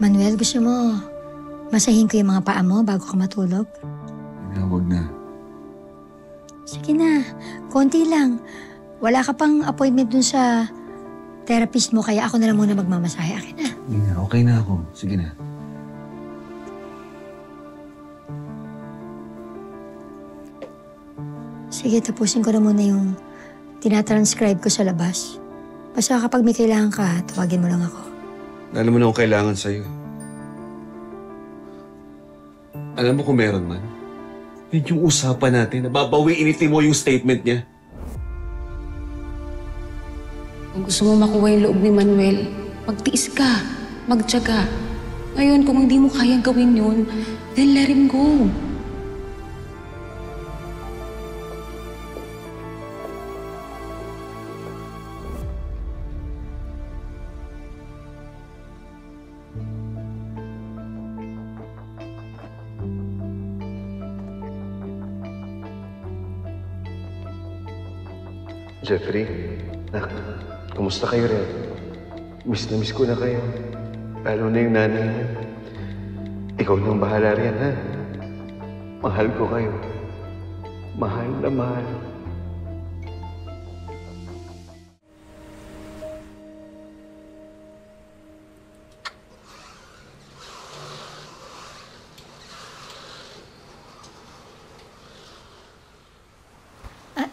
Manuel, gusto mo masahin ko yung mga paa mo bago ka matulog? Huwag na. Sige na, konti lang. Wala ka pang appointment dun sa therapist mo, kaya ako na lang muna magmamasahe. Akin na. Hindi na, okay na ako. Sige na. Sige, tapusin ko na muna yung tinatranscribe ko sa labas. Basta kapag may kailangan ka, tawagin mo lang ako. Alam mo na kung kailangan sa'yo. Alam mo kung meron man. Yun yung usapan natin. Nababawiin mo yung statement niya. Kung gusto mo makuha yung loob ni Manuel, magtiis ka, magtiyaga. Ngayon, kung hindi mo kayang gawin yun, then let him go. Jeffrey, nak, kumusta kayo rin? Miss na miss ko na kayo. Lalo na yung nanay niyo. Ikaw nang bahala riyan, ha? Mahal ko kayo. Mahal na mahal.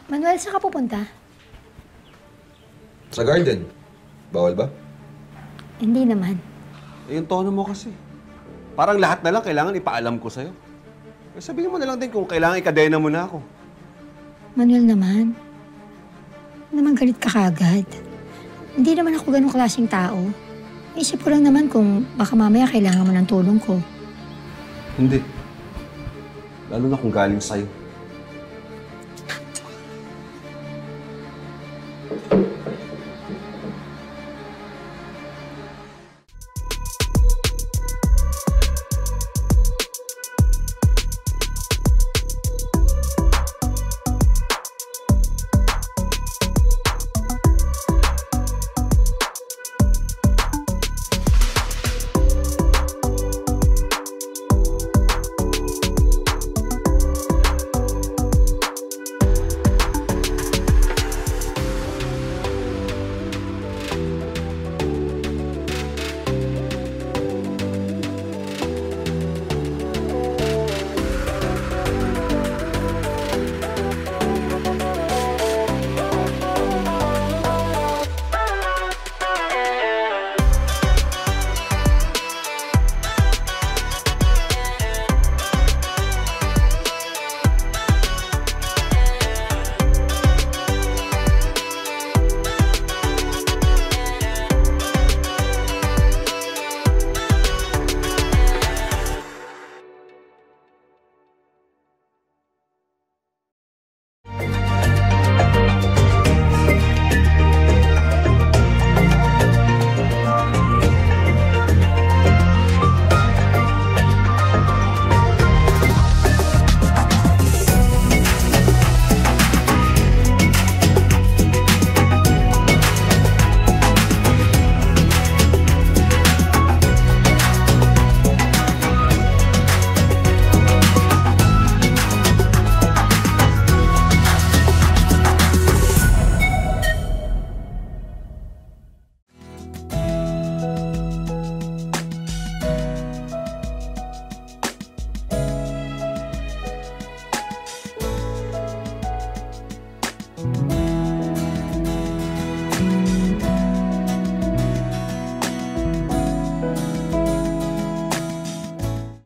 Manuel, saan ka pupunta? Sa garden. Bawal ba? Hindi naman. Eh, yung tono mo kasi. Parang lahat na lang kailangan ipaalam ko sa'yo. Eh, sabihin mo na lang din kung kailangan ikadena mo na ako. Manuel naman. Naman galit ka kagad. Hindi naman ako ganong klaseng tao. Isip ko lang naman kung baka mamaya kailangan mo ng tulong ko. Hindi. Lalo na kung galing sa'yo.